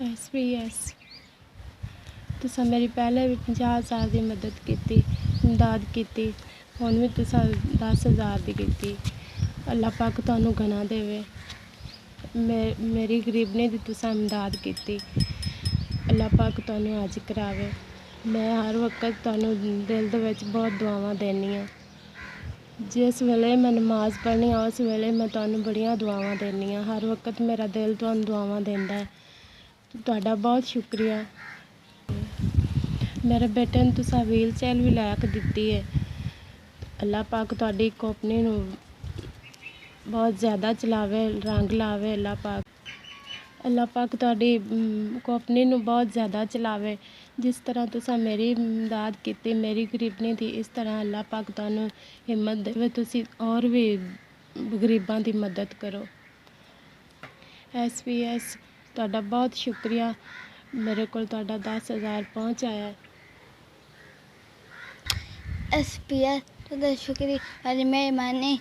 SPS तुसा मेरी पहले भी 50,000 की मदद की, इमदाद की, हुण भी तुसा 10,000 की की। अल्लाह पाक तुहानू गना देवे। मेरी गरीबनी दी तुसा इमदाद की, अल्लाह पाक तुहानू अज करावे। मैं हर वक्त तुहानू दिल दे विच बहुत दुआवां देनी हाँ। जिस वेले मैं नमाज़ पढ़नी उस वेले मैं तुहानू बड़ियां दुआवां देनी हाँ। हर वक्त मेरा दिल तुहानू दुआवां देंदा है। तुहाडा बहुत शुक्रिया। मेरे बेटे नूं तुसा व्हील चेयर भी लै के दित्ती है। अल्लाह पाक तुहाडी कोपनी नूं बहुत ज़्यादा चलावे, रंग लावे। अल्लाह पाक तुहाडी कोपनी नूं बहुत ज़्यादा चलावे। जिस तरह तुसा मेरी इमदाद की, मेरी गरीबनी दी, इस तरह अल्लाह पाक तुहानू हिम्मत देवे, तुसी और भी गरीबां दी मदद करो। SPS तुहाडा बहुत शुक्रिया। मेरे कोल तुहाडा 10,000 पहुँचाया। SPS तुहाडा शुक्रिया, तुहाडी मेहरबानी।